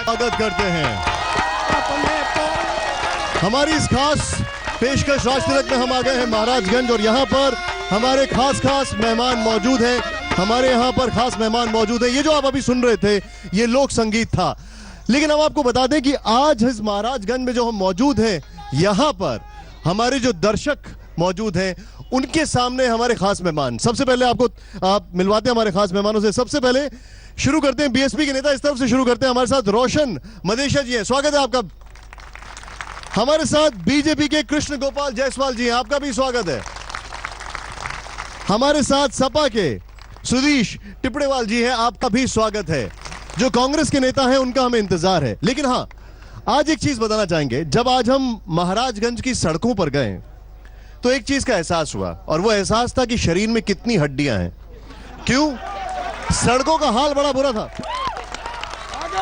स्वागत करते हैं। हमारी इस खास पेशकश राज तिलक में हम आ गए हैं महाराजगंज और यहाँ पर हमारे खास मेहमान मौजूद हैं। हमारे यहाँ पर खास मेहमान मौजूद है। ये जो आप अभी सुन रहे थे ये लोक संगीत था, लेकिन हम आपको बता दें कि आज इस महाराजगंज में जो हम मौजूद हैं यहाँ पर हमारे जो दर्शक मौजूद हैं उनके सामने हमारे खास मेहमान। सबसे पहले आपको आप मिलवाते हैं हमारे खास मेहमानों से। सबसे पहले शुरू करते हैं बीएसपी के नेता, इस तरफ से शुरू करते हैं। हमारे साथ रोशन मदेशिया जी हैं, स्वागत है आपका। हमारे साथ बीजेपी के कृष्ण गोपाल जायसवाल जी हैं, आपका भी स्वागत है। हमारे साथ सपा के सुधीश टिपड़ेवाल जी हैं, आपका भी स्वागत है। जो कांग्रेस के नेता हैं उनका हमें इंतजार है। लेकिन हां, आज एक चीज बताना चाहेंगे। जब आज हम महाराजगंज की सड़कों पर गए तो एक चीज का एहसास हुआ, और वो एहसास था कि शरीर में कितनी हड्डियां हैं। क्यों? सड़कों का हाल बड़ा बुरा था।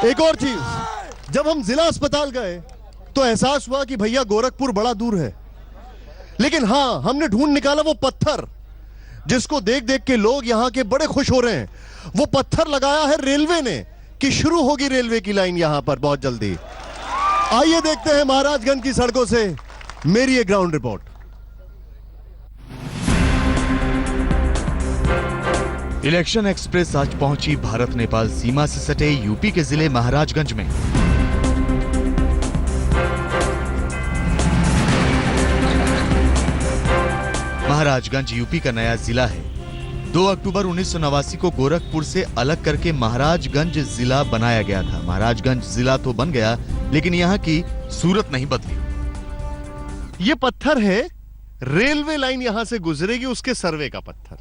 एक और चीज, जब हम जिला अस्पताल गए तो एहसास हुआ कि भैया गोरखपुर बड़ा दूर है। लेकिन हां, हमने ढूंढ निकाला वो पत्थर जिसको देख देख के लोग यहां के बड़े खुश हो रहे हैं। वो पत्थर लगाया है रेलवे ने कि शुरू होगी रेलवे की लाइन यहां पर बहुत जल्दी। आइए देखते हैं महाराजगंज की सड़कों से मेरी एक ग्राउंड रिपोर्ट। इलेक्शन एक्सप्रेस आज पहुंची भारत नेपाल सीमा से सटे यूपी के जिले महाराजगंज में। महाराजगंज यूपी का नया जिला है। 2 अक्टूबर 1989 को गोरखपुर से अलग करके महाराजगंज जिला बनाया गया था। महाराजगंज जिला तो बन गया, लेकिन यहाँ की सूरत नहीं बदली। ये पत्थर है, रेलवे लाइन यहां से गुजरेगी उसके सर्वे का पत्थर।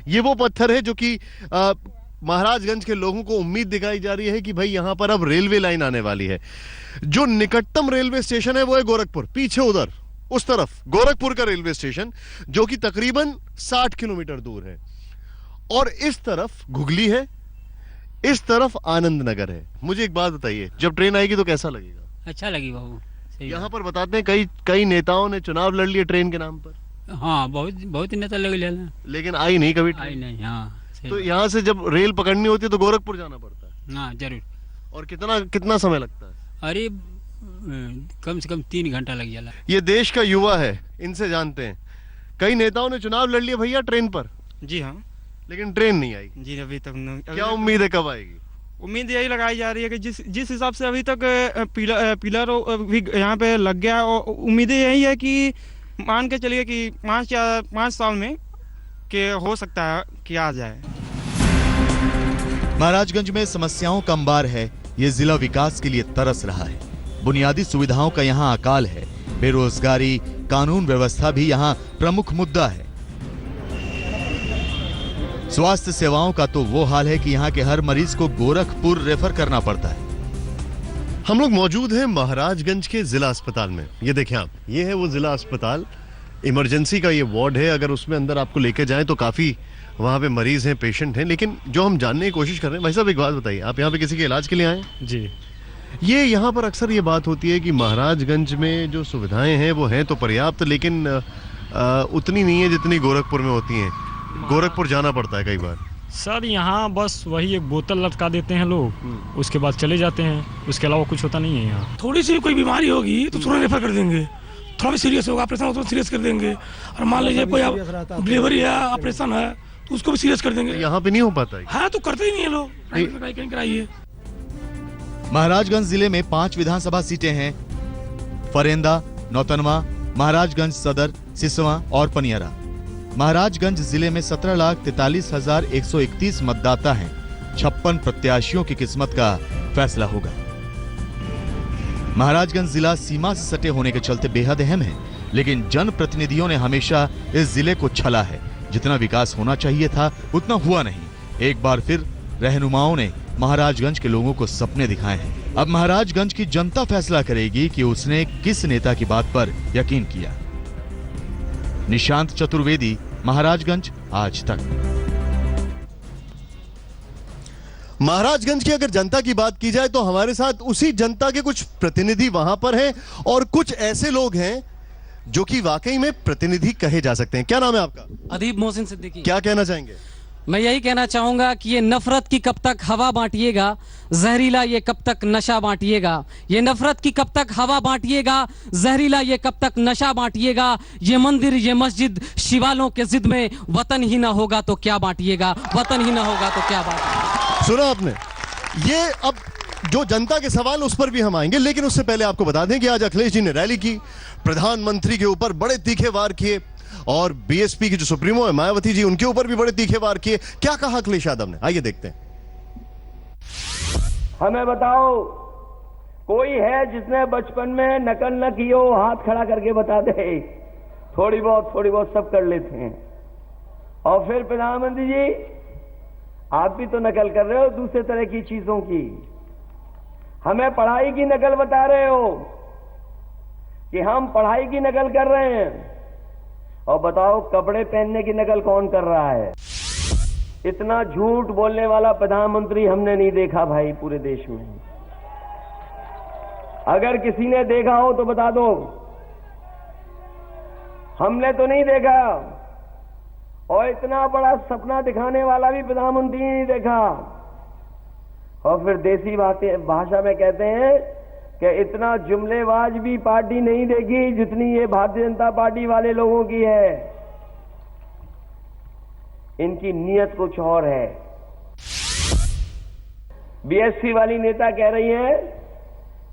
ये वो पत्थर है जो कि महाराजगंज के लोगों को उम्मीद दिखाई जा रही है कि भाई यहां पर अब रेलवे लाइन आने वाली है। जो निकटतम रेलवे स्टेशन है वो है गोरखपुर, पीछे उधर उस तरफ गोरखपुर का रेलवे स्टेशन जो कि तकरीबन 60 किलोमीटर दूर है। और इस तरफ घुगली है, इस तरफ आनंद नगर है। मुझे एक बात बताइए, जब ट्रेन आएगी तो कैसा लगेगा? अच्छा लगी बाबू। यहाँ पर बताते हैं कई नेताओं ने चुनाव लड़ लिए ट्रेन के नाम पर। हाँ, बहुत नेता लगे, लेकिन आई नहीं कभी आई नहीं। हाँ, तो यहाँ से जब रेल पकड़नी होती है तो गोरखपुर जाना पड़ता है। हाँ जरूर। और कितना समय लगता है? अरे कम से कम 3 घंटा लग जाला। ये देश का युवा है, इनसे जानते हैं। कई नेताओं ने चुनाव लड़ लिए भैया ट्रेन पर। जी हाँ, लेकिन ट्रेन नहीं आई। जी अभी तक नहीं। क्या उम्मीद है कब आएगी? उम्मीद यही लगाई जा रही है कि जिस हिसाब से अभी तक पिलर भी यहाँ पे लग गया, और उम्मीदें यही है कि मान के चलिए कि 5 साल में के हो सकता है कि आ जाए। महाराजगंज में समस्याओं का अंबार है। ये जिला विकास के लिए तरस रहा है। बुनियादी सुविधाओं का यहाँ अकाल है। बेरोजगारी, कानून व्यवस्था भी यहाँ प्रमुख मुद्दा है। स्वास्थ्य सेवाओं का तो वो हाल है कि यहाँ के हर मरीज को गोरखपुर रेफर करना पड़ता है। हम लोग मौजूद हैं महाराजगंज के जिला अस्पताल में। ये देखें आप, ये है वो जिला अस्पताल। इमरजेंसी का ये वार्ड है। अगर उसमें अंदर आपको लेके जाएं तो काफी वहाँ पे मरीज हैं, पेशेंट हैं। लेकिन जो हम जानने की कोशिश कर रहे हैं, भाई साहब एक बात बताइए, आप यहाँ पे किसी के इलाज के लिए आए? जी। ये यहाँ पर अक्सर ये बात होती है कि महाराजगंज में जो सुविधाएं हैं वो हैं तो पर्याप्त, लेकिन उतनी नहीं है जितनी गोरखपुर में होती हैं। गोरखपुर जाना पड़ता है कई बार। सर यहाँ बस वही एक बोतल लटका देते हैं लोग, उसके बाद चले जाते हैं। उसके अलावा कुछ होता नहीं है यहाँ। थोड़ी सी कोई बीमारी होगी तो तुरंत रेफर कर देंगे। थोड़ा भी सीरियस होगा, ऑपरेशन हो तो सीरियस कर देंगे। और मान लीजिए कोई डिलीवरी है, ऑपरेशन है तो उसको भी सीरियस कर देंगे। यहाँ पे नहीं हो पाता है। हाँ, तो करते ही नहीं है लोग। कहीं कराइए। महाराजगंज जिले में 5 विधानसभा सीटें हैं। फरेंदा, नौतनवा, महाराजगंज सदर, सिसवा और पनियरा। महाराजगंज जिले में 17,43,131 मतदाता हैं। 56 प्रत्याशियों की किस्मत का फैसला होगा। महाराजगंज जिला सीमा से सटे होने के चलते बेहद अहम है, लेकिन जनप्रतिनिधियों ने हमेशा इस जिले को छला है। जितना विकास होना चाहिए था उतना हुआ नहीं। एक बार फिर रहनुमाओं ने महाराजगंज के लोगों को सपने दिखाए हैं। अब महाराजगंज की जनता फैसला करेगी कि उसने किस नेता की बात पर यकीन किया। निशांत चतुर्वेदी, महाराजगंज, आज तक। महाराजगंज की अगर जनता की बात की जाए तो हमारे साथ उसी जनता के कुछ प्रतिनिधि वहां पर हैं और कुछ ऐसे लोग हैं जो कि वाकई में प्रतिनिधि कहे जा सकते हैं। क्या नाम है आपका? अदीब मोहसिन सिद्दीकी। क्या कहना चाहेंगे? मैं यही कहना चाहूंगा कि ये नफरत की कब तक हवा बांटिएगा, जहरीला ये कब तक नशा बांटिएगा। ये नफरत की कब तक हवा बांटिएगा, जहरीला ये कब तक नशा बांटिएगा। ये मंदिर ये मस्जिद शिवालों के जिद में वतन ही ना होगा तो क्या बांटिएगा, वतन ही ना होगा तो क्या बांटिएगा। सुना आपने? ये अब जो जनता के सवाल उस पर भी हम आएंगे, लेकिन उससे पहले आपको बता दें कि आज अखिलेश जी ने रैली की, प्रधानमंत्री के ऊपर बड़े तीखे वार किए और बीएसपी की जो सुप्रीमो है मायावती जी, उनके ऊपर भी बड़े तीखे वार किए। क्या कहा अखिलेश यादव ने, आइए देखते हैं। हमें बताओ, कोई है जिसने बचपन में नकल न की हो? हाथ खड़ा करके बता दे। थोड़ी बहुत सब कर लेते हैं। और फिर प्रधानमंत्री जी, आप भी तो नकल कर रहे हो दूसरे तरह की चीजों की। हमें पढ़ाई की नकल बता रहे हो कि हम पढ़ाई की नकल कर रहे हैं। और बताओ, कपड़े पहनने की नकल कौन कर रहा है? इतना झूठ बोलने वाला प्रधानमंत्री हमने नहीं देखा भाई पूरे देश में। अगर किसी ने देखा हो तो बता दो। हमने तो नहीं देखा। और इतना बड़ा सपना दिखाने वाला भी प्रधानमंत्री ने नहीं देखा। और फिर देसी भाषा में कहते हैं कि इतना जुमलेबाज भी पार्टी नहीं देखी जितनी ये भारतीय जनता पार्टी वाले लोगों की है। इनकी नीयत कुछ और है। बीएसपी वाली नेता कह रही है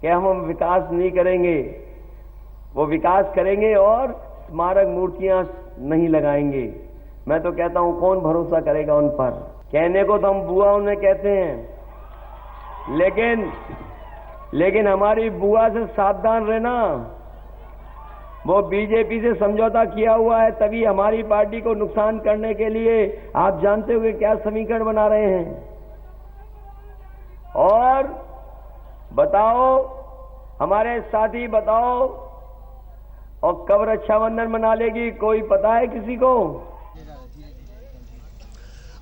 कि हम विकास नहीं करेंगे, वो विकास करेंगे और स्मारक मूर्तियां नहीं लगाएंगे। मैं तो कहता हूं, कौन भरोसा करेगा उन पर? कहने को तो हम बुआ उन्हें कहते हैं, लेकिन हमारी बुआ से सावधान रहना। वो बीजेपी से समझौता किया हुआ है, तभी हमारी पार्टी को नुकसान करने के लिए आप जानते हुए क्या समीकरण बना रहे हैं। और बताओ हमारे साथी, बताओ, और कब रक्षाबंधन मना लेगी, कोई पता है किसी को?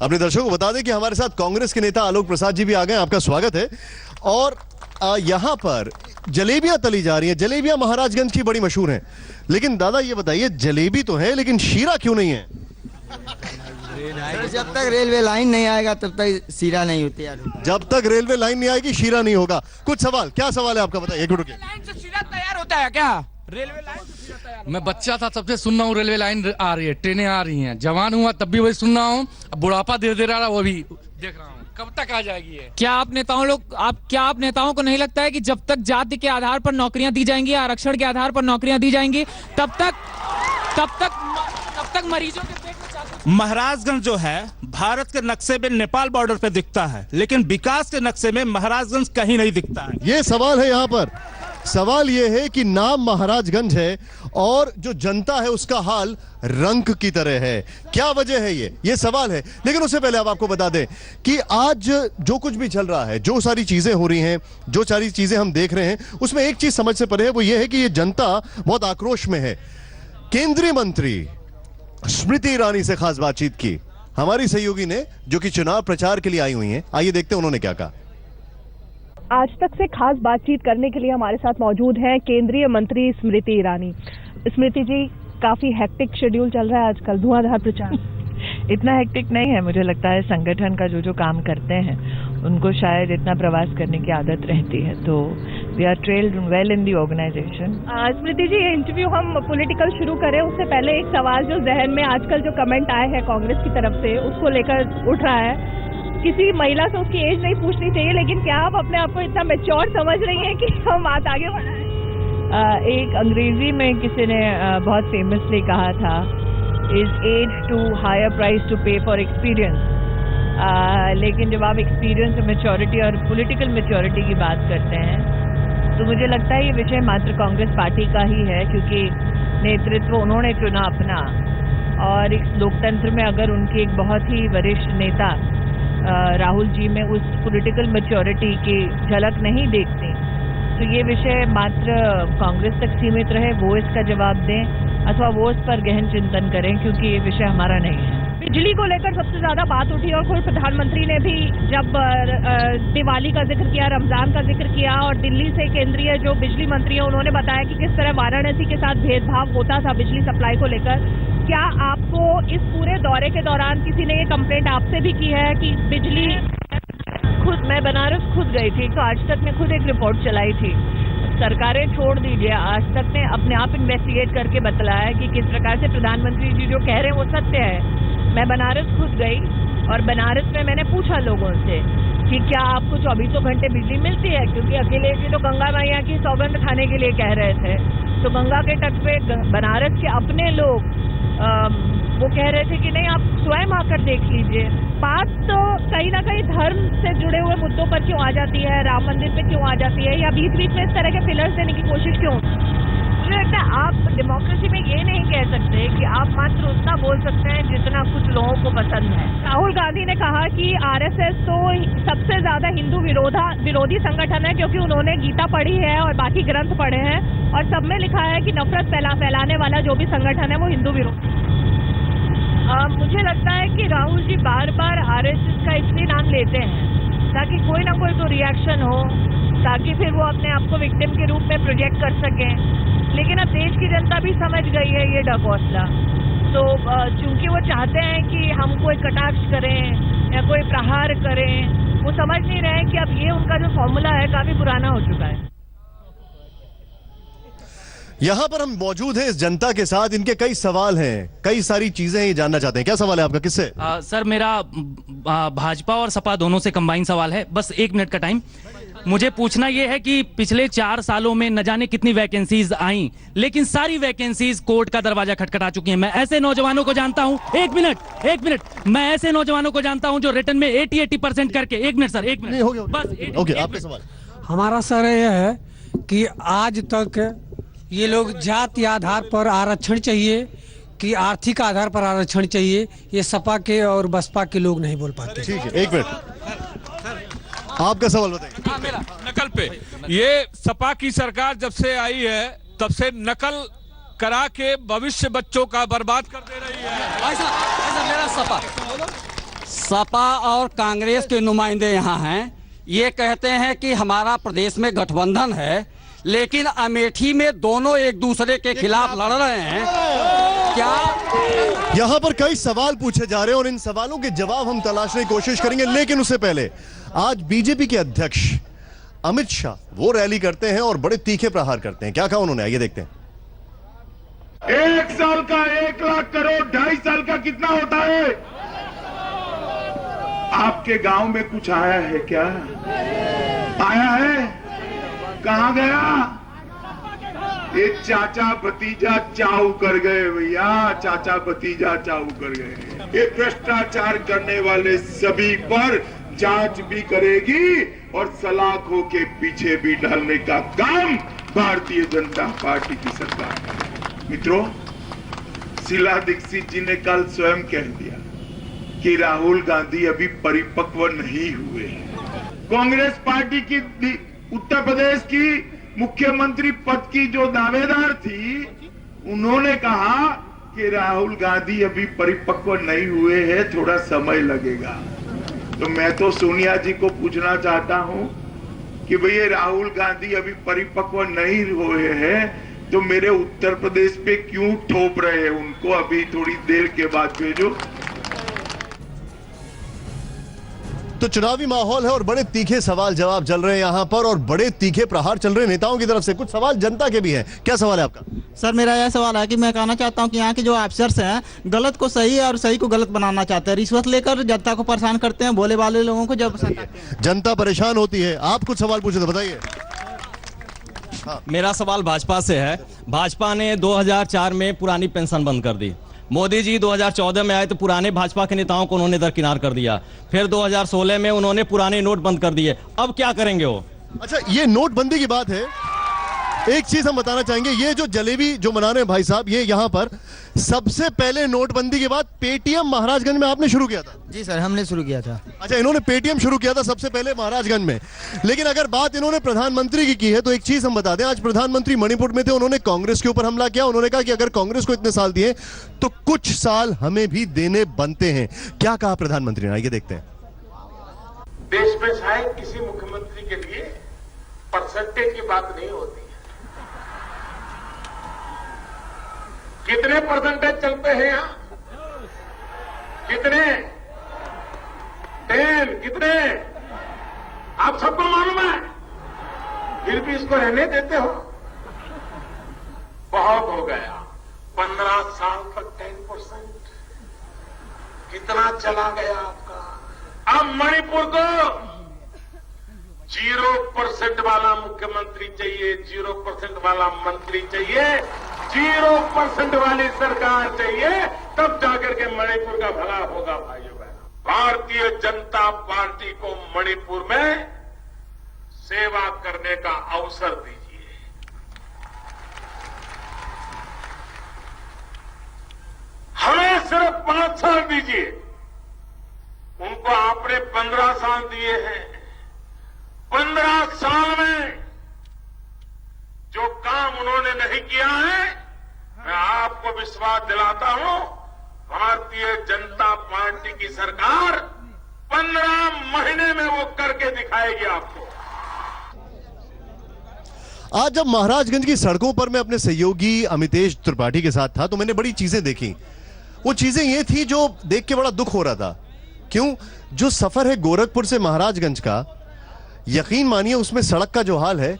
अपने दर्शकों को बता दें कि हमारे साथ कांग्रेस के नेता आलोक प्रसाद जी भी आ गए। आपका स्वागत है। और यहां पर जलेबियां तली जा रही हैं। जलेबियां महाराजगंज की बड़ी मशहूर हैं। लेकिन दादा ये बताइए, जलेबी तो है लेकिन शीरा क्यों नहीं है? जब तक रेलवे लाइन नहीं आएगा तब तक शीरा नहीं होती यार। जब तक रेलवे लाइन नहीं आएगी शीरा नहीं होगा। कुछ सवाल, क्या सवाल है आपका, बताइए। एक मिनट रुकिए। लाइन से शीरा तैयार होता है क्या? रेलवे लाइन से शीरा तैयार? मैं बच्चा था तब से सुन रहा हूँ रेलवे लाइन आ रही है, ट्रेनें आ रही हैं। जवान हुआ तब भी वही सुन रहा हूँ, बुढ़ापा धीरे धीरे आ रहा, वो भी देख रहा हूँ। कब तक आ जाएगी ये? क्या आप नेताओं को नहीं लगता है कि जब तक जाति के आधार पर नौकरियां दी जाएंगी, आरक्षण के आधार पर नौकरियां दी जाएंगी, तब तक मरीजों के पेट में महाराजगंज जो है भारत के नक्शे में नेपाल बॉर्डर पे दिखता है, लेकिन विकास के नक्शे में महाराजगंज कहीं नहीं दिखता है। ये सवाल है यहाँ पर। सवाल ये है कि नाम महाराजगंज है और जो जनता है उसका हाल रंक की तरह है। क्या वजह है ये सवाल है। लेकिन उससे पहले अब आपको बता दें कि आज जो कुछ भी चल रहा है, जो सारी चीजें हो रही हैं, जो सारी चीजें हम देख रहे हैं, उसमें एक चीज समझ से परे है, वो ये है कि ये जनता बहुत आक्रोश में है। केंद्रीय मंत्री स्मृति ईरानी से खास बातचीत की हमारी सहयोगी ने, जो कि चुनाव प्रचार के लिए आई हुई हैं। आइए देखते हैं उन्होंने क्या कहा। आज तक से खास बातचीत करने के लिए हमारे साथ मौजूद हैं केंद्रीय मंत्री स्मृति ईरानी। स्मृति जी, काफी हेक्टिक शेड्यूल चल रहा है आजकल, धुआंधार प्रचार। इतना हेक्टिक नहीं है, मुझे लगता है संगठन का जो काम करते हैं उनको शायद इतना प्रवास करने की आदत रहती है, तो we are trained well in the organisation. Smriti ji, ये इंटरव्यू हम पॉलिटिकल शुरू करें उससे पहले एक सवाल जो जहन में आजकल जो कमेंट आए हैं कांग्रेस की तरफ से, उसको लेकर उठ रहा है। किसी महिला से उसकी एज नहीं पूछनी चाहिए, लेकिन क्या आप अपने आप को इतना मैच्योर समझ रही हैं कि हम बात आगे बढ़ाएं? एक अंग्रेजी में किसी ने बहुत फेमसली कहा था, is as too higher price to pay for experience. लेकिन जब आप एक्सपीरियंस, मैच्योरिटी और पॉलिटिकल मैच्योरिटी की बात करते हैं, तो मुझे लगता है ये विषय मात्र कांग्रेस पार्टी का ही है, क्योंकि नेतृत्व उन्होंने चुना अपना। और एक लोकतंत्र में अगर उनके एक बहुत ही वरिष्ठ नेता राहुल जी में उस पॉलिटिकल मैच्योरिटी की झलक नहीं देखते, तो ये विषय मात्र कांग्रेस तक सीमित रहे, वो इसका जवाब दें अथवा वो इस पर गहन चिंतन करें, क्योंकि ये विषय हमारा नहीं है। बिजली को लेकर सबसे ज्यादा बात उठी और खुद प्रधानमंत्री ने भी जब दिवाली का जिक्र किया, रमजान का जिक्र किया, और दिल्ली से केंद्रीय जो बिजली मंत्री है उन्होंने बताया कि किस तरह वाराणसी के साथ भेदभाव होता था बिजली सप्लाई को लेकर। क्या आपको इस पूरे दौरे के दौरान किसी ने ये कंप्लेंट आपसे भी की है कि बिजली? खुद मैं बनारस खुद गई थी, तो आज तक मैं खुद एक रिपोर्ट चलाई थी। सरकारें छोड़ दीजिए, आज तक ने अपने आप इन्वेस्टिगेट करके बतलाया कि किस प्रकार से प्रधानमंत्री जी जो कह रहे हैं वो सत्य है। मैं बनारस खुद गई और बनारस में मैंने पूछा लोगों से कि क्या आपको 24 घंटे बिजली मिलती है, क्योंकि अखिलेश जी तो गंगा मैया की सौगंध खाने के लिए कह रहे थे। तो गंगा के तट पे बनारस के अपने लोग वो कह रहे थे कि नहीं, आप स्वयं आकर देख लीजिए। बात तो कहीं ना कहीं धर्म से जुड़े हुए मुद्दों पर क्यों आ जाती है, राम मंदिर पे क्यों आ जाती है, या बीच बीच में इस तरह के फिलर्स देने की कोशिश क्यों? मुझे लगता है आप डेमोक्रेसी में ये नहीं कह सकते कि आप मात्र उतना बोल सकते हैं जितना कुछ लोगों को पसंद है। राहुल गांधी ने कहा कि आरएसएस तो सबसे ज्यादा हिंदू विरोधी संगठन है, क्योंकि उन्होंने गीता पढ़ी है और बाकी ग्रंथ पढ़े हैं और सब में लिखा है कि नफरत फैलाने वाला जो भी संगठन है वो हिंदू विरोधी। मुझे लगता है कि राहुल जी बार बार आरएसएस का इसलिए नाम लेते हैं ताकि कोई ना कोई तो रिएक्शन हो, ताकि फिर वो अपने आप को विक्टिम के रूप में प्रोजेक्ट कर सकें। लेकिन अब देश की जनता भी समझ गई है ये ढकोसला। तो चूंकि वो चाहते हैं कि हम कोई कटाक्ष करें या कोई प्रहार करें, वो समझ नहीं रहे कि अब ये उनका जो फॉर्मूला है काफी पुराना हो चुका है। यहां पर हम मौजूद हैं इस जनता के साथ, इनके कई सवाल हैं, कई सारी चीजें ये जानना चाहते हैं। क्या सवाल है आपका, किससे? सर मेरा भाजपा और सपा दोनों से कंबाइन सवाल है, बस 1 मिनट का टाइम। मुझे पूछना यह है कि पिछले 4 सालों में न जाने कितनी वैकेंसीज आई, लेकिन सारी वैकेंसीज कोर्ट का दरवाजा खटखटा चुकी हैं। मैं ऐसे नौजवानों को जानता हूं, एक मिनट, मैं ऐसे नौजवानों को जानता हूं जो रिटर्न में 80% करके, 1 मिनट सर, 1 मिनट बस। ओके, आपका सवाल। हमारा सर यह है कि आज तक ये लोग जाति आधार पर आरक्षण चाहिए कि आर्थिक आधार पर आरक्षण चाहिए, ये सपा के और बसपा के लोग नहीं बोल पाते। ठीक है, 1 मिनट, आपका सवाल बताइए। मेरा नकल पे, ये सपा की सरकार जब से आई है तब से नकल करा के भविष्य बच्चों का बर्बाद कर दे रही है। ऐसा मेरा सपा और कांग्रेस के नुमाइंदे यहाँ हैं, ये कहते हैं कि हमारा प्रदेश में गठबंधन है, लेकिन अमेठी में दोनों एक दूसरे के खिलाफ लड़ रहे हैं। क्या यहां पर कई सवाल पूछे जा रहे हैं और इन सवालों के जवाब हम तलाशने की कोशिश करेंगे, लेकिन उससे पहले आज बीजेपी के अध्यक्ष अमित शाह वो रैली करते हैं और बड़े तीखे प्रहार करते हैं। क्या कहा उन्होंने, आइए देखते हैं। 1 साल का 1 लाख करोड़, 2.5 साल का कितना होता है? आपके गांव में कुछ आया है क्या? आया है? कहां गया? ये चाचा भतीजा चाऊ कर गए भैया, चाचा भतीजा चाऊ कर गए। ये भ्रष्टाचार करने वाले सभी पर जांच भी करेगी और सलाखों के पीछे भी डालने का काम भारतीय जनता पार्टी की सरकार है। मित्रों, शीला दीक्षित जी ने कल स्वयं कह दिया कि राहुल गांधी अभी परिपक्व नहीं हुए। कांग्रेस पार्टी की उत्तर प्रदेश की मुख्यमंत्री पद की जो दावेदार थी, उन्होंने कहा कि राहुल गांधी अभी परिपक्व नहीं हुए हैं, थोड़ा समय लगेगा। तो मैं तो सोनिया जी को पूछना चाहता हूं कि भैया राहुल गांधी अभी परिपक्व नहीं हुए हैं, तो मेरे उत्तर प्रदेश पे क्यों ठोप रहे हैं उनको? अभी थोड़ी देर के बाद भेजो। तो चुनावी माहौल है और बड़े तीखे सवाल जवाब चल रहे हैं यहां पर और बड़े तीखे प्रहार चल रहे हैं नेताओं की तरफ से। कुछ सवाल जनता के भी हैं। क्या सवाल है आपका? सर मेरा यह सवाल है कि मैं कहना चाहता हूं कि यहाँ के जो अफसर्स हैं गलत को सही और सही को गलत बनाना चाहते हैं, रिश्वत लेकर जनता को परेशान करते हैं, भोले वाले लोगों को जब जनता परेशान होती है। आप कुछ सवाल पूछे तो बताइए। मेरा सवाल भाजपा से है। भाजपा ने 2004 में पुरानी पेंशन बंद कर दी। मोदी जी 2014 में आए तो पुराने भाजपा के नेताओं को उन्होंने दरकिनार कर दिया। फिर 2016 में उन्होंने पुराने नोट बंद कर दिए। अब क्या करेंगे वो? अच्छा, ये नोटबंदी की बात है। एक चीज हम बताना चाहेंगे, ये जो जलेबी जो मना रहे हैं भाई साहब, ये यहाँ पर सबसे पहले नोटबंदी के बाद पेटीएम महाराजगंज में आपने शुरू किया था। जी सर, हमने शुरू किया था। अच्छा, इन्होंने पेटीएम शुरू किया था सबसे पहले महाराजगंज में। लेकिन अगर बात इन्होंने प्रधानमंत्री की है तो एक चीज हम बता दें, आज प्रधानमंत्री मणिपुर में थे, उन्होंने कांग्रेस के ऊपर हमला किया। उन्होंने कहा कि अगर कांग्रेस को इतने साल दिए तो कुछ साल हमें भी देने बनते हैं। क्या कहा प्रधानमंत्री ने, आइए देखते हैं। देश में शायद किसी मुख्यमंत्री के लिए परसेंटेज की बात नहीं होती है। कितने परसेंटेज चलते हैं यहाँ? कितने? 10 कितने? आप सबको मालूम है, फिर भी इसको रहने देते हो। बहुत हो गया। 15 साल तक 10%, कितना चला गया आपका। अब मणिपुर को 0% वाला मुख्यमंत्री चाहिए, 0% वाला मंत्री चाहिए, 0% वाली सरकार चाहिए, तब जाकर के मणिपुर का भला होगा भाइयों बहनों। भारतीय जनता पार्टी को मणिपुर में सेवा करने का अवसर दीजिए। हमें सिर्फ 5 साल दीजिए, उनको आपने 15 साल दिए हैं। 15 साल में जो काम उन्होंने नहीं किया है, मैं आपको विश्वास दिलाता हूं, भारतीय जनता पार्टी की सरकार 15 महीने में वो करके दिखाएगी आपको। आज जब महाराजगंज की सड़कों पर मैं अपने सहयोगी अमितेश त्रिपाठी के साथ था तो मैंने बड़ी चीजें देखी। वो चीजें ये थी जो देख के बड़ा दुख हो रहा था। क्यों? जो सफर है गोरखपुर से महाराजगंज का, यकीन मानिए उसमें सड़क का जो हाल है,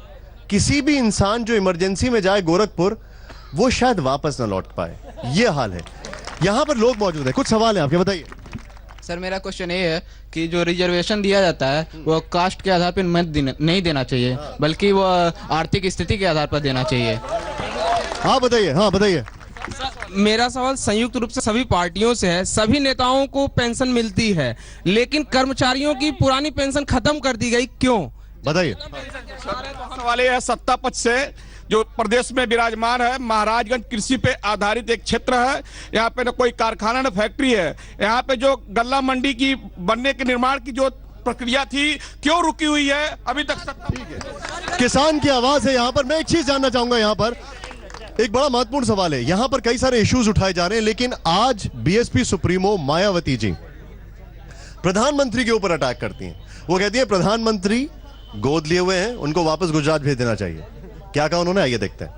किसी भी इंसान जो इमरजेंसी में जाए गोरखपुर, वो शायद वापस ना लौट पाए। ये हाल है। यहां पर लोग मौजूद हैं, कुछ सवाल है आपके, बताइए। सर मेरा क्वेश्चन ये है कि जो रिजर्वेशन दिया जाता है वो कास्ट के आधार पर नहीं देना चाहिए, बल्कि वो आर्थिक स्थिति के आधार पर देना चाहिए। हाँ बताइए, हाँ बताइए। मेरा सवाल संयुक्त रूप से सभी पार्टियों से है। सभी नेताओं को पेंशन मिलती है, लेकिन कर्मचारियों की पुरानी पेंशन खत्म कर दी गई, क्यों? बताइए। सवाल ये है, सत्ता पक्ष से जो प्रदेश में विराजमान है, महाराजगंज कृषि पे आधारित एक क्षेत्र है। यहाँ पे न कोई कारखाना न फैक्ट्री है। यहाँ पे जो गल्ला मंडी की बनने के निर्माण की जो प्रक्रिया थी, क्यों रुकी हुई है अभी तक? सत्ता किसान की आवाज है यहाँ पर। मैं एक चीज जानना चाहूंगा, यहाँ पर एक बड़ा महत्वपूर्ण सवाल है। यहां पर कई सारे इश्यूज उठाए जा रहे हैं, लेकिन आज बीएसपी सुप्रीमो मायावती जी प्रधानमंत्री के ऊपर अटैक करती हैं। वो कहती है प्रधानमंत्री गोद लिए हुए हैं, उनको वापस गुजरात भेज देना चाहिए। क्या कहा उन्होंने, आइए देखते हैं।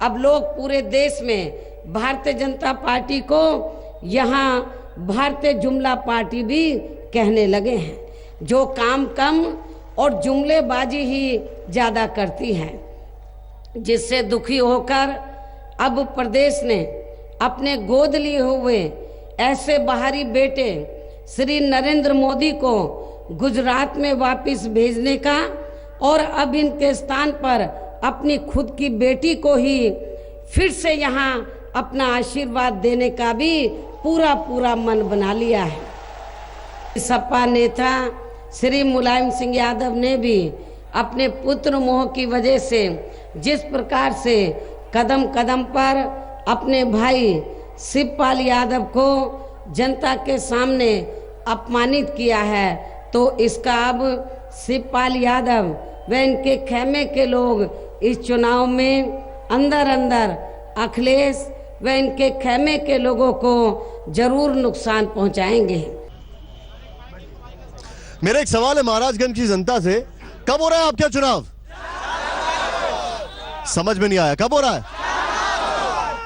अब लोग पूरे देश में भारतीय जनता पार्टी को यहाँ भारतीय जुमला पार्टी भी कहने लगे हैं, जो काम कम और जुमलेबाजी ही ज्यादा करती है, जिससे दुखी होकर अब प्रदेश ने अपने गोद लिए हुए ऐसे बाहरी बेटे श्री नरेंद्र मोदी को गुजरात में वापस भेजने का और अब इनके स्थान पर अपनी खुद की बेटी को ही फिर से यहाँ अपना आशीर्वाद देने का भी पूरा पूरा मन बना लिया है। सपा नेता श्री मुलायम सिंह यादव ने भी अपने पुत्र मोह की वजह से जिस प्रकार से कदम कदम पर अपने भाई शिवपाल यादव को जनता के सामने अपमानित किया है, तो इसका अब शिवपाल यादव व इनके खेमे के लोग इस चुनाव में अंदर अंदर अखिलेश व इनके खेमे के लोगों को जरूर नुकसान पहुंचाएंगे। मेरा एक सवाल है महाराजगंज की जनता से, कब हो रहा है आपका चुनाव? समझ में नहीं आया, कब हो रहा है?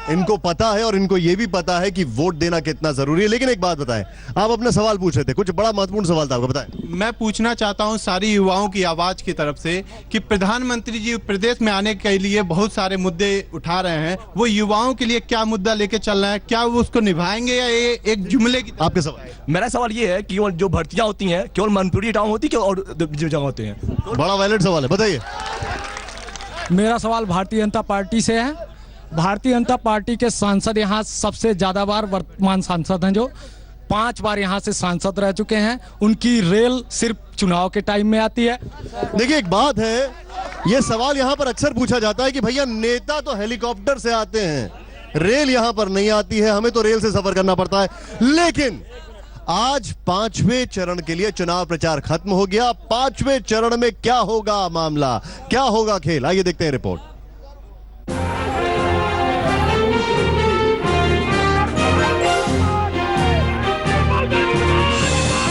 इनको पता है और इनको यह भी पता है कि वोट देना कितना जरूरी है। लेकिन एक बात बताएं, आप अपना सवाल पूछ रहे थे, कुछ बड़ा महत्वपूर्ण सवाल था आपका, बताएं। मैं पूछना चाहता हूं सारी युवाओं की आवाज की तरफ से कि प्रधानमंत्री जी प्रदेश में आने के लिए बहुत सारे मुद्दे उठा रहे हैं, वो युवाओं के लिए क्या मुद्दा लेके चल रहे हैं, क्या वो उसको निभाएंगे या ये एक जुमले की? आपके सवाल। मेरा सवाल ये है कि जो भर्तियां होती हैं केवल मनपुरी टाउन होती है और जगह होते हैं? बड़ा वैलिड सवाल है, बताइए। मेरा सवाल भारतीय जनता पार्टी से है। भारतीय जनता पार्टी के सांसद यहाँ सबसे ज्यादा बार वर्तमान सांसद हैं, जो 5 बार यहाँ से सांसद रह चुके हैं। उनकी रेल सिर्फ चुनाव के टाइम में आती है। देखिए एक बात है, ये सवाल यहाँ पर अक्सर पूछा जाता है कि भैया नेता तो हेलीकॉप्टर से आते हैं, रेल यहाँ पर नहीं आती है, हमें तो रेल से सफर करना पड़ता है। लेकिन आज 5वें चरण के लिए चुनाव प्रचार खत्म हो गया। 5वें चरण में क्या होगा मामला, क्या होगा खेल, आइए देखते हैं रिपोर्ट।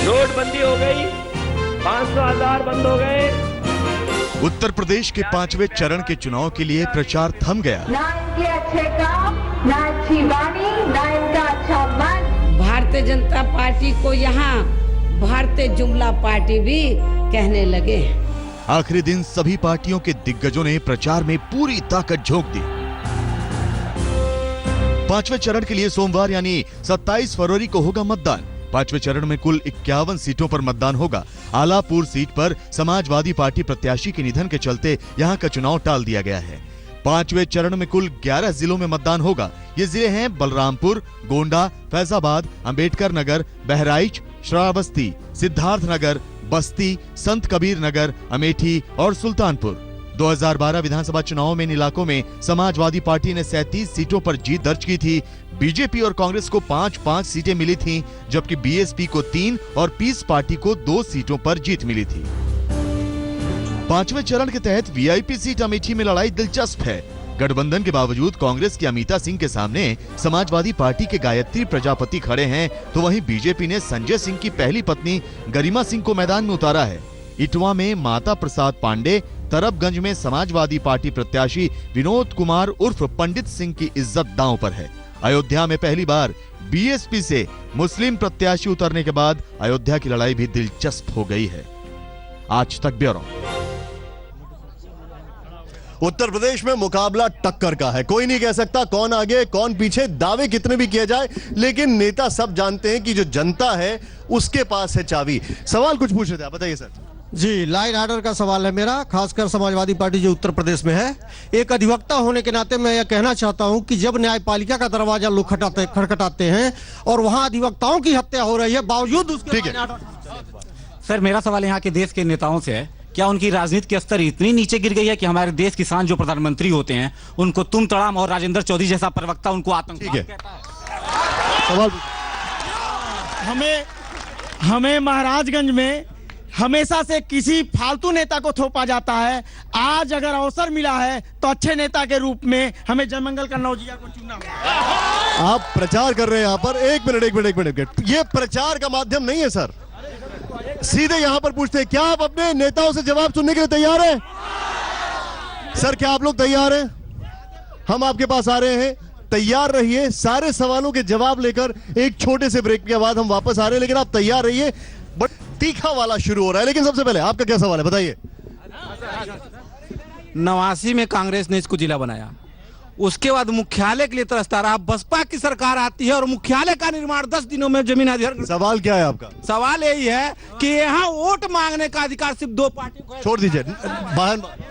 नोटबंदी हो गई, 500,000 बंद हो गए, उत्तर प्रदेश के 5वें चरण के चुनाव के लिए प्रचार थम गया। ना इनके अच्छे काम, ना अच्छी वाणी, ना इनका अच्छा मन। भारतीय जनता पार्टी को यहाँ भारतीय जुमला पार्टी भी कहने लगे हैं। आखिरी दिन सभी पार्टियों के दिग्गजों ने प्रचार में पूरी ताकत झोंक दी। 5वें चरण के लिए सोमवार यानी 27 फरवरी को होगा मतदान। 5वें चरण में कुल 51 सीटों पर मतदान होगा। आलापुर सीट पर समाजवादी पार्टी प्रत्याशी के निधन के चलते यहां का चुनाव टाल दिया गया है। 5वें चरण में कुल 11 जिलों में मतदान होगा। ये जिले हैं बलरामपुर, गोंडा, फैजाबाद, अंबेडकर नगर, बहराइच, श्रावस्ती, सिद्धार्थ नगर, बस्ती, संत कबीर नगर, अमेठी और सुल्तानपुर। 2012 विधानसभा चुनाव में इन इलाकों में समाजवादी पार्टी ने 37 सीटों पर जीत दर्ज की थी। बीजेपी और कांग्रेस को 5-5 सीटें मिली थीं, जबकि बीएसपी को 3 और पीस पार्टी को 2 सीटों पर जीत मिली थी। 5वें चरण के तहत वीआईपी सीट अमेठी में लड़ाई दिलचस्प है। गठबंधन के बावजूद कांग्रेस की अमिता सिंह के सामने समाजवादी पार्टी के गायत्री प्रजापति खड़े हैं, तो वहीं बीजेपी ने संजय सिंह की पहली पत्नी गरिमा सिंह को मैदान में उतारा है। इटवा में माता प्रसाद पांडे, तरबगंज में समाजवादी पार्टी प्रत्याशी विनोद कुमार उर्फ पंडित सिंह की इज्जत दांव पर है। अयोध्या में पहली बार बीएसपी से मुस्लिम प्रत्याशी उतरने के बाद अयोध्या की लड़ाई भी दिलचस्प हो गई है। आज तक ब्यूरो। उत्तर प्रदेश में मुकाबला टक्कर का है। कोई नहीं कह सकता कौन आगे कौन पीछे, दावे कितने भी किए जाए, लेकिन नेता सब जानते हैं कि जो जनता है उसके पास है चाबी। सवाल कुछ पूछ रहे थे आप, बताइए सर। जी, लाइन ऑर्डर का सवाल है मेरा, खासकर समाजवादी पार्टी जो उत्तर प्रदेश में है। एक अधिवक्ता होने के नाते मैं यह कहना चाहता हूं कि जब न्यायपालिका का दरवाजा लोग खटखटाते हैं और वहां अधिवक्ताओं की हत्या हो रही है, बावजूद उसके सर, मेरा सवाल यहाँ के देश के नेताओं से है, क्या उनकी राजनीति के स्तर इतनी नीचे गिर गई है कि हमारे देश किसान जो प्रधानमंत्री होते हैं उनको तुम तड़ाम और राजेंद्र चौधरी जैसा प्रवक्ता उनको आतंकवादी कहता है? सवाल हमें महाराजगंज में हमेशा से किसी फालतू नेता को थोपा जाता है। आज अगर अवसर मिला है तो अच्छे नेता के रूप में हमें जयमंगल कन्नौजिया को चुना। आप प्रचार कर रहे हैं यहाँ पर। एक मिनट, ये प्रचार का माध्यम नहीं है सर। सीधे यहाँ पर पूछते हैं, क्या आप अपने नेताओं से जवाब सुनने के लिए तैयार हैं? सर, क्या आप लोग तैयार हैं? हम आपके पास आ रहे हैं, तैयार रहिए। सारे सवालों के जवाब लेकर एक छोटे से ब्रेक के बाद हम वापस आ रहे हैं, लेकिन आप तैयार रहिए। बट तीखा वाला शुरू हो रहा है। लेकिन सबसे पहले आपका क्या सवाल है, बताइए। 89 में कांग्रेस ने इसको जिला बनाया, उसके बाद मुख्यालय के लिए तरसता रहा। बसपा की सरकार आती है और मुख्यालय का निर्माण 10 दिनों में जमीन अधिग्रहण। सवाल क्या है आपका? सवाल यही है कि यहाँ वोट मांगने का अधिकार सिर्फ 2 पार्टी को है। छोड़ दीजिए बाहर।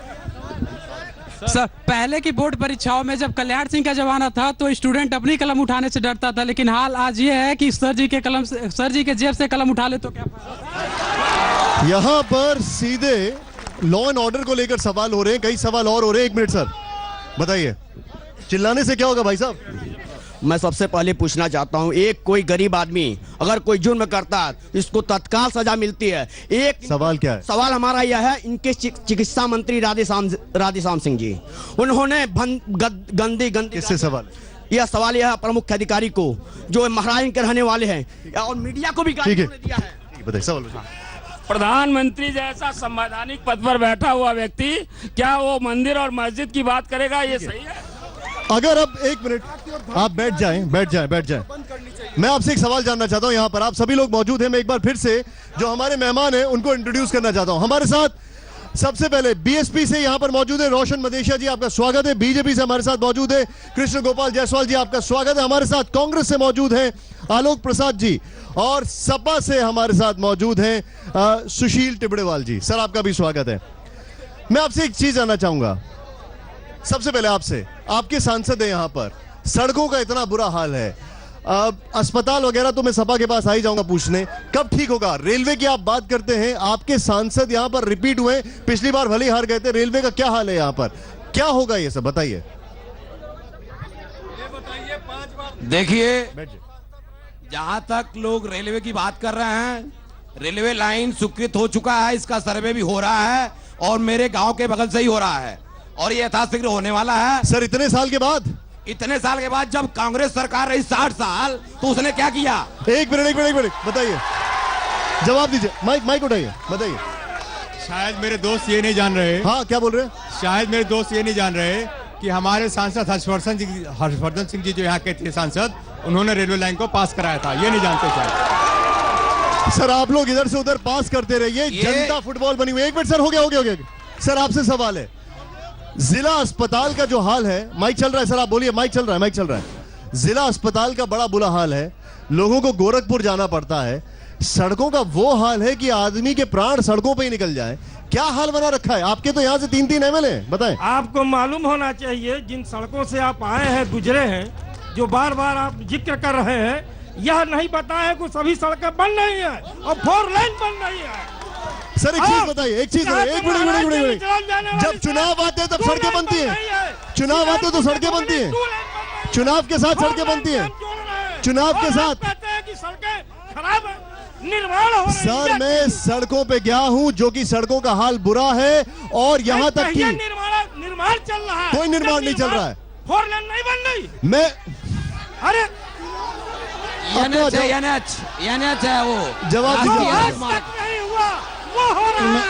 सर, पहले की बोर्ड परीक्षाओं में जब कल्याण सिंह का जमाना था तो स्टूडेंट अपनी कलम उठाने से डरता था, लेकिन हाल आज ये है कि सर जी के जेब से कलम उठा ले तो क्या। यहाँ पर सीधे लॉ एंड ऑर्डर को लेकर सवाल हो रहे हैं, कई सवाल और हो रहे हैं। 1 मिनट सर, बताइए। चिल्लाने से क्या होगा भाई साहब? मैं सबसे पहले पूछना चाहता हूं, एक कोई गरीब आदमी अगर कोई जुर्म करता है इसको तत्काल सजा मिलती है। एक सवाल क्या है? सवाल हमारा यह है, इनके चिकित्सा मंत्री राधेश्याम सिंह जी, उन्होंने गंदी किससे सवाल? यह सवाल यह है प्रमुख अधिकारी को जो महाराष्ट्र के रहने वाले हैं और मीडिया को भी गाली दिया है। बताइए सवाल। प्रधानमंत्री जैसा संवैधानिक पद पर बैठा हुआ व्यक्ति क्या वो मंदिर और मस्जिद की बात करेगा? ये सही है? अगर अब 1 मिनट आप बैठ जाएं। मैं आपसे एक सवाल जानना चाहता हूं। यहाँ पर आप सभी लोग मौजूद हैं। मैं एक बार फिर से जो हमारे मेहमान हैं उनको इंट्रोड्यूस करना चाहता हूं। हमारे साथ सबसे पहले बीएसपी से यहाँ पर मौजूद है रोशन मदेशिया जी, आपका स्वागत है। बीजेपी से हमारे साथ मौजूद है कृष्ण गोपाल जायसवाल जी, आपका स्वागत है। हमारे साथ कांग्रेस से मौजूद है आलोक प्रसाद जी, और सपा से हमारे साथ मौजूद हैं सुशील टिबड़ेवाल जी। सर, आपका भी स्वागत है। मैं आपसे एक चीज जानना चाहूंगा, सबसे पहले आपसे, आपके सांसद है यहाँ पर, सड़कों का इतना बुरा हाल है, अस्पताल वगैरह तो मैं सपा के पास आ ही जाऊंगा पूछने, कब ठीक होगा? रेलवे की आप बात करते हैं, आपके सांसद यहाँ पर रिपीट हुए, पिछली बार भले ही हार गए थे। रेलवे का क्या हाल है यहाँ पर, क्या होगा ये सब बताइए। देखिए, जहां तक लोग रेलवे की बात कर रहे हैं, रेलवे लाइन स्वीकृत हो चुका है, इसका सर्वे भी हो रहा है और मेरे गांव के बगल से ही हो रहा है और ये यथाशीघ्र होने वाला है। सर, इतने साल के बाद जब कांग्रेस सरकार रही 60 साल, तो उसने क्या किया? एक मिनट बताइए, जवाब दीजिए। माइक उठाइए, बताइए। शायद मेरे दोस्त ये नहीं जान रहे। हाँ, क्या बोल रहे हैं? शायद मेरे दोस्त ये नहीं जान रहे कि हमारे सांसद हर्षवर्धन सिंह जी जो यहाँ के थे सांसद, उन्होंने रेलवे लाइन को पास कराया था, ये नहीं जानते शायद। सर आप लोग इधर से उधर पास करते रहिए, जनता फुटबॉल बनी हुई। एक मिनट सर, हो गया। सर आपसे सवाल है, जिला अस्पताल का जो हाल है, माइक चल रहा है सर, आप बोलिए। माइक चल रहा है। जिला अस्पताल का बड़ा बुरा हाल है, लोगों को गोरखपुर जाना पड़ता है, सड़कों का वो हाल है कि आदमी के प्राण सड़कों पे ही निकल जाए। क्या हाल बना रखा है? आपके तो यहाँ से 3 एमएलए बताएं। आपको मालूम होना चाहिए, जिन सड़कों से आप आए हैं, गुजरे हैं, जो बार बार आप जिक्र कर रहे हैं, यह नहीं बताया कि सभी सड़कें बन रही है और 4 लेन बन रही है। सर एक चीज बताइए, एक मिनट। जब चुनाव आते हैं तब सड़कें बनती हैं, चुनाव आते तो सड़कें बनती हैं, चुनाव के साथ सड़कें बनती हैं, चुनाव के साथ सड़कें खराब है, निर्माण हो रही है। सर मैं सड़कों पे गया हूं, जो कि सड़कों का हाल बुरा है, और यहाँ तक कि निर्माण चल रहा है, कोई निर्माण नहीं चल रहा है, 4 लेन नहीं बन रही। मैं अरे एनएच है वो, जवाब दीजिए। नहीं हुआ, वो हो रहा है।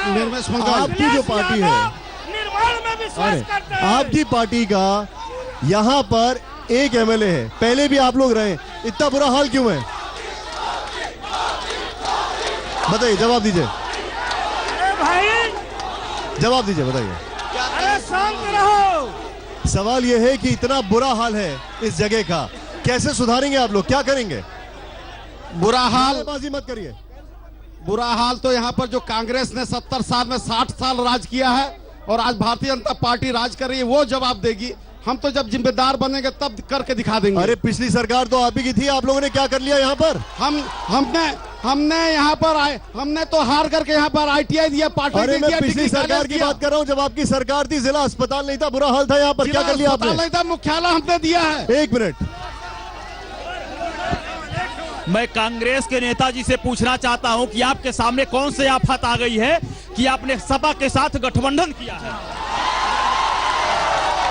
आपकी जो पार्टी है, निर्माण में विश्वास करते हैं। आपकी पार्टी का यहाँ पर 1 एमएलए है, पहले भी आप लोग रहे, इतना बुरा हाल क्यों है? बताइए, जवाब दीजिए। अरे भाई जवाब दीजिए, बताइए। अरे शांत रहो। सवाल यह है कि इतना बुरा हाल है इस जगह का, कैसे सुधारेंगे आप लोग, क्या करेंगे? बुरा हाल, बाजी मत करिए। बुरा हाल तो यहाँ पर जो कांग्रेस ने 70 साल में 60 साल राज किया है और आज भारतीय जनता पार्टी राज कर रही है, वो जवाब देगी। हम तो जब जिम्मेदार बनेंगे तब करके दिखा देंगे। अरे पिछली सरकार तो आप ही की थी, आप लोगों ने क्या कर लिया यहाँ पर? हमने यहाँ पर आए, हमने तो हार करके यहाँ पर ITI दिया, पार्टी अरे मैं दिया, पिछली सरकार की बात कर रहा हूँ, जब आपकी सरकार थी, जिला अस्पताल नहीं था, बुरा हाल था यहाँ पर, क्या कर लिया आपने? नहीं था, मुख्यालय हमने दिया है। 1 मिनट, मैं कांग्रेस के नेताजी से पूछना चाहता हूं कि आपके सामने कौन सी आफत आ गई है कि आपने सपा के साथ गठबंधन किया है?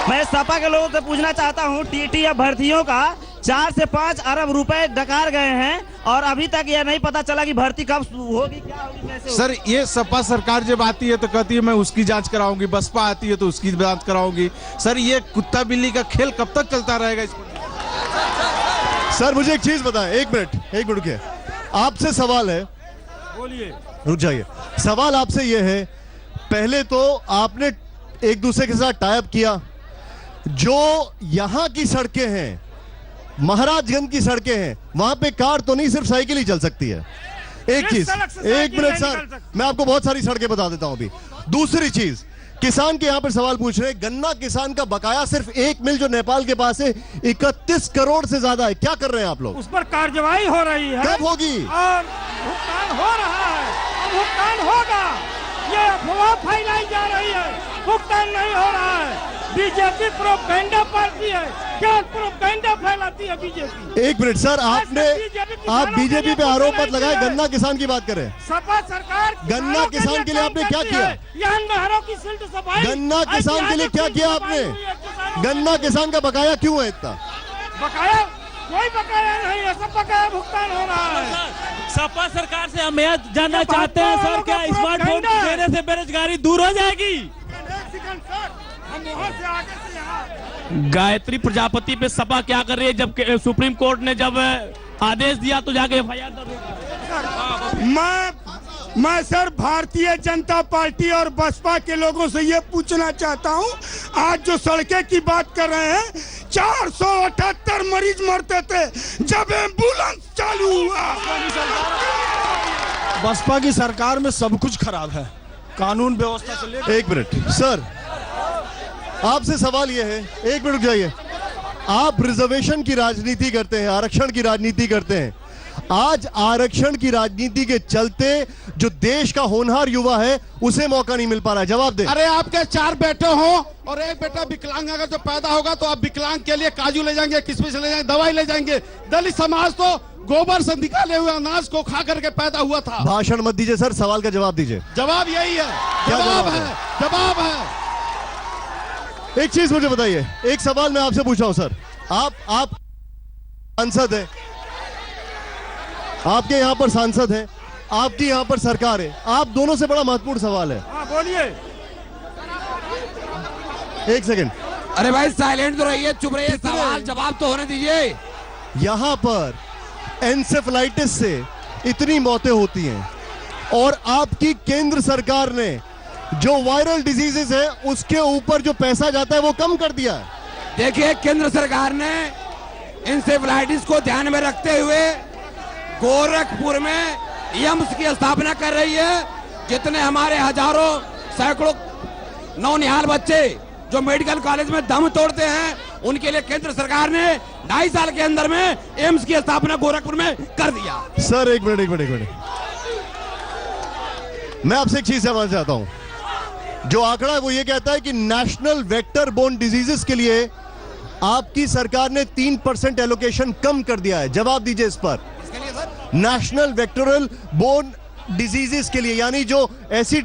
मैं सपा के लोगों से पूछना चाहता हूं, टीटी या भर्तियों का 4 से 5 अरब रुपए डकार गए हैं और अभी तक यह नहीं पता चला कि भर्ती कब होगी, क्या होगी, कैसे होगी। सर ये सपा सरकार जब आती है तो कहती है मैं उसकी जांच कराऊंगी, बसपा आती है तो उसकी जांच कराऊंगी। सर ये कुत्ता बिल्ली का खेल कब तक चलता रहेगा? इसको सर मुझे एक चीज बताएं, 1 मिनट रुकिए, आपसे सवाल है, बोलिए। रुक जाइए। सवाल आपसे यह है, पहले तो आपने एक दूसरे के साथ टाई अप किया, जो यहां की सड़कें हैं, महाराजगंज की सड़कें हैं, वहां पे कार तो नहीं, सिर्फ साइकिल ही चल सकती है। एक चीज, 1 मिनट सर, मैं आपको बहुत सारी सड़कें बता देता हूं अभी। दूसरी चीज, किसान के यहां पर सवाल पूछ रहे हैं, गन्ना किसान का बकाया सिर्फ 1 मिल जो नेपाल के पास है 31 करोड़ से ज्यादा है, क्या कर रहे हैं आप लोग? उस पर कार्रवाई हो रही है, कब होगी? और भुगतान हो रहा है, और भुगतान होगा। ये अफवाह फैलाई जा रही है, भुगतान नहीं हो रहा है। बीजेपी प्रोपेगेंडा पार्टी है, क्या प्रोपेगेंडा फैलाती है बीजेपी? 1 मिनट सर, आप बीजेपी पे आरोप मत लगाए, गन्ना किसान की बात करें। सपा सरकार गन्ना किसान के लिए आपने क्या किया? नहरों की सिल्ट सफाई, गन्ना किसान के लिए क्या किया आपने? गन्ना किसान का बकाया क्यों है इतना? बकाया कोई बकाया नहीं है, सब बकाया भुगतान हो रहा है। सपा सरकार से हम यह जानना चाहते हैं सर, क्या स्मार्टफोन देने से बेरोजगारी दूर हो जाएगी? गायत्री प्रजापति पे सपा क्या कर रही है, जब सुप्रीम कोर्ट ने जब आदेश दिया तो जाके FIR दर्ज। मैं सर भारतीय जनता पार्टी और बसपा के लोगों से ये पूछना चाहता हूँ, आज जो सड़कें की बात कर रहे हैं, 478 मरीज मरते थे जब एम्बुलेंस चालू हुआ। बसपा की सरकार में सब कुछ खराब है, कानून व्यवस्था से लेकर। 1 मिनट सर, आपसे सवाल यह है, 1 मिनट रुक जाइए। आप रिजर्वेशन की राजनीति करते हैं, आरक्षण की राजनीति करते हैं। आज आरक्षण की राजनीति के चलते जो देश का होनहार युवा है उसे मौका नहीं मिल पा रहा है, जवाब दे। अरे आपके 4 बेटे हो और एक बेटा विकलांग अगर जो पैदा होगा तो आप विकलांग के लिए काजू ले जाएंगे, किशमिश ले जाएंगे, दवाई ले जाएंगे। दलित समाज तो गोबर से निकाले हुए अनाज को खा करके पैदा हुआ था। भाषण मत दीजिए सर, सवाल का जवाब दीजिए। जवाब यही है, जवाब है। एक चीज मुझे बताइए, एक सवाल मैं आपसे पूछ रहा हूं सर, आप सांसद हैं, आपके यहां पर सांसद हैं, आपकी यहाँ पर सरकार है, आप दोनों से बड़ा महत्वपूर्ण सवाल है। हाँ बोलिए। एक सेकंड, अरे भाई साइलेंट तो रहिए, चुप रहिए, सवाल जवाब तो होने दीजिए। यहाँ पर एन्सेफेलाइटिस से इतनी मौतें होती हैं और आपकी केंद्र सरकार ने जो वायरल डिजीजेस है उसके ऊपर जो पैसा जाता है वो कम कर दिया है। देखिए, केंद्र सरकार ने इंसेफ्लाइटिस को ध्यान में रखते हुए गोरखपुर में एम्स की स्थापना कर रही है। जितने हमारे हजारों सैकड़ों नौनिहाल बच्चे जो मेडिकल कॉलेज में दम तोड़ते हैं, उनके लिए केंद्र सरकार ने 2.5 साल के अंदर में एम्स की स्थापना गोरखपुर में कर दिया। सर एक मिनट, मैं आपसे एक चीज समझना चाहता हूं। जो आंकड़ा है वो ये कहता है कि नेशनल वेक्टर बोर्न डिजीजेस के लिए आपकी सरकार ने 3% एलोकेशन कम कर दिया है। जवाब दीजिए इस पर। नेशनल वेक्टोरल बोर्न डिजीजेस के लिए, यानी जो ऐसी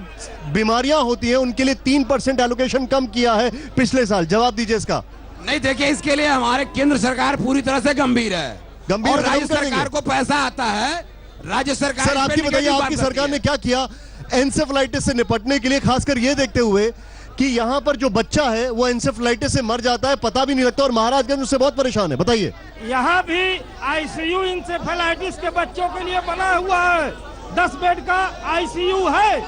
बीमारियां होती हैं उनके लिए 3% एलोकेशन कम किया है पिछले साल। जवाब दीजिए इसका। नहीं, देखिए, इसके लिए हमारे केंद्र सरकार पूरी तरह से गंभीर है। और राज्य सरकार को पैसा आता है। राज्य सरकार, सर आपकी बताइए, आपकी सरकार ने क्या किया एन्सेफेलाइटिस से निपटने के लिए, खासकर ये देखते हुए कि यहाँ पर जो बच्चा है वो एन्सेफेलाइटिस से मर जाता है, पता भी नहीं लगता, और महाराजगंज उससे बहुत परेशान है। बताइए। यहाँ भी आईसीयू इंसेफेलाइटिस के बच्चों के लिए बना हुआ है। 10 बेड का आईसीयू है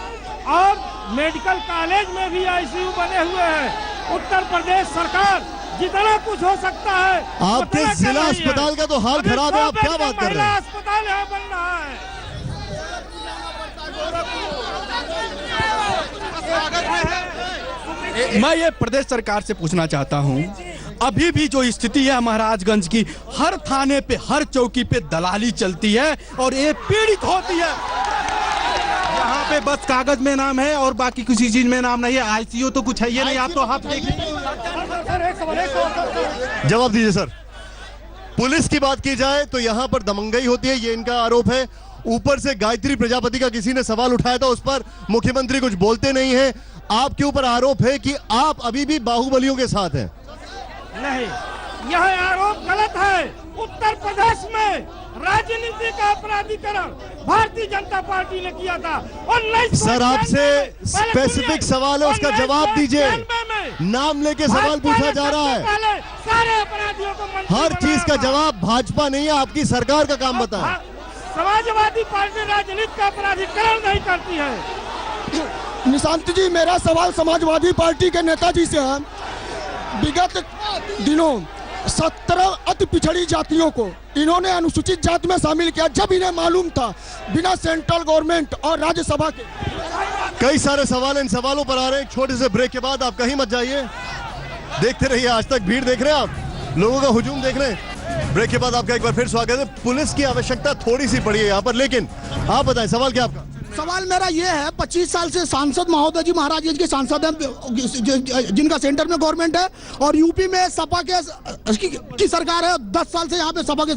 और मेडिकल कॉलेज में भी आईसीयू बने हुए हैं। उत्तर प्रदेश सरकार जितना कुछ हो सकता है आपके जिला अस्पताल का तो हाल खराब है, आप क्या बात कर रहे हैं? अस्पताल यहाँ बन रहा है। मैं ये प्रदेश सरकार से पूछना चाहता हूँ, अभी भी जो स्थिति है महाराजगंज की, हर थाने पे हर चौकी पे दलाली चलती है और ये पीड़ित होती है। यहाँ पे बस कागज में नाम है और बाकी किसी चीज में नाम नहीं है। आईसीयू तो कुछ है ये नहीं। आप तो हाथ देखिए। जवाब दीजिए सर। पुलिस की बात की जाए तो यहाँ पर दमंगई होती है, ये इनका आरोप है। ऊपर से गायत्री प्रजापति का किसी ने सवाल उठाया था, उस पर मुख्यमंत्री कुछ बोलते नहीं है। आपके ऊपर आरोप है कि आप अभी भी बाहुबलियों के साथ हैं। नहीं, यह आरोप गलत है। उत्तर प्रदेश में राजनीति का अपराधीकरण भारतीय जनता पार्टी ने किया था। और सर आपसे स्पेसिफिक सवाल है, उसका जवाब दीजिए। नाम लेके सवाल पूछा जा रहा है। सारे अपराधियों को हर चीज का जवाब भाजपा नहीं है, आपकी सरकार का काम बताएं। समाजवादी पार्टी राजनीति का अपराधीकरण नहीं करती है। निशांत जी, मेरा सवाल समाजवादी पार्टी के नेताजी से है। विगत दिनों 17 अति पिछड़ी जातियों को इन्होंने अनुसूचित जाति में शामिल किया, जब इन्हें मालूम था बिना सेंट्रल गवर्नमेंट और राज्यसभा के। कई सारे सवाल इन सवालों पर आ रहे हैं। एक छोटे से ब्रेक के बाद आप कहीं मत जाइए, देखते रहिए आज तक। भीड़ देख रहे हैं आप, लोगों का हुजूम देख रहे हैं। ब्रेक के बाद आपका एक बार फिर स्वागत है। पुलिस की आवश्यकता थोड़ी सी पड़ी है यहाँ पर, लेकिन आप बताएं सवाल क्या आपका? सवाल मेरा ये है, 25 साल से सांसद महोदय जी महाराजगंज के सांसद हैं, जिनका सेंटर में गवर्नमेंट है, और यूपी में सपा की सरकार है। 10 साल से यहाँ पे सपा के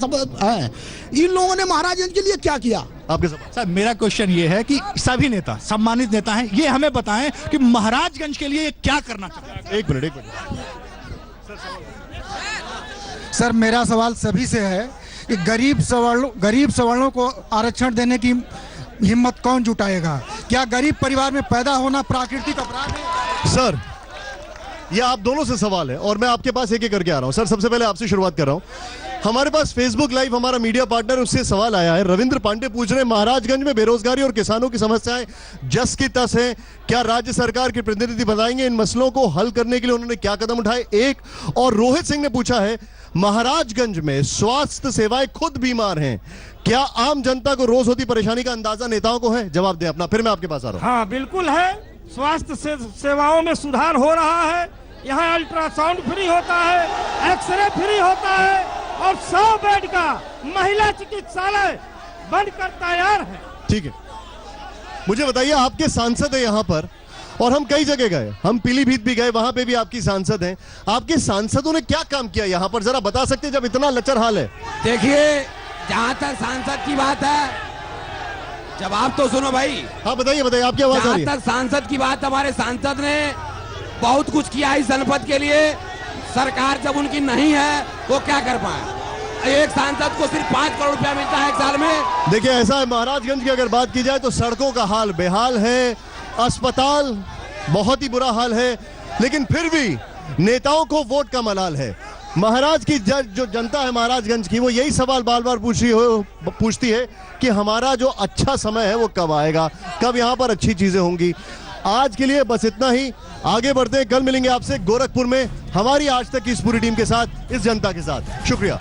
है। इन लोगों ने महाराजगंज के लिए क्या किया? आपके सवाल। सर मेरा क्वेश्चन ये है कि सभी नेता, सम्मानित नेता हैं, ये हमें बताएं कि महाराजगंज के लिए क्या करना चाहते हैं। एक मिनट। सर मेरा सवाल सभी से है कि गरीब सवर्णों को आरक्षण देने की हिम्मत कौन जुटाएगा? क्या गरीब परिवार में पैदा होना प्राकृतिक अपराध है? सर ये आप दोनों से सवाल है और मैं आपके पास एक एक करके आ रहा हूं। सर सबसे पहले आपसे शुरुआत कर रहा हूं। हमारे पास फेसबुक लाइव हमारा मीडिया पार्टनर, उससे सवाल आया है। रविंद्र पांडे पूछ रहे हैं, महाराजगंज में बेरोजगारी और किसानों की समस्याएं जस की तस हैं, क्या राज्य सरकार के प्रतिनिधि बताएंगे इन मसलों को हल करने के लिए उन्होंने क्या कदम उठाए? एक और रोहित सिंह ने पूछा है, महाराजगंज में स्वास्थ्य सेवाएं खुद बीमार हैं, क्या आम जनता को रोज होती परेशानी का अंदाजा नेताओं को है? जवाब दें अपना, फिर मैं आपके पास आ रहा हूं। हाँ बिल्कुल है, स्वास्थ्य सेवाओं में सुधार हो रहा है। यहाँ अल्ट्रासाउंड फ्री होता है, एक्सरे फ्री होता है और 100 बेड का महिला चिकित्सालय बनकर तैयार है। ठीक है, मुझे बताइए, आपके सांसद है यहाँ पर और हम कई जगह गए, हम पीलीभीत भी गए, वहां पे भी आपकी सांसद हैं। आपके सांसदों ने क्या काम किया यहाँ पर, जरा बता सकते हैं जब इतना लचर हाल है? देखिए, जहाँ तक सांसद की बात है, जवाब तो सुनो भाई। हाँ बताइए बताइए, आपकी आवाज आ रही है। जहाँ तक सांसद की बात, हमारे सांसद ने बहुत कुछ किया इस जनपद के लिए। सरकार जब उनकी नहीं है वो क्या कर पाए? एक सांसद को सिर्फ 5 करोड़ रुपया मिलता है एक साल में। देखिए ऐसा है, महाराजगंज की अगर बात की जाए तो सड़कों का हाल बेहाल है, अस्पताल बहुत ही बुरा हाल है, लेकिन फिर भी नेताओं को वोट का मलाल है। महाराज की जो जनता है महाराजगंज की, वो यही सवाल बार बार पूछती है कि हमारा जो अच्छा समय है वो कब आएगा, कब यहाँ पर अच्छी चीजें होंगी। आज के लिए बस इतना ही, आगे बढ़ते हैं, कल मिलेंगे आपसे गोरखपुर में हमारी आज तक की इस पूरी टीम के साथ, इस जनता के साथ। शुक्रिया।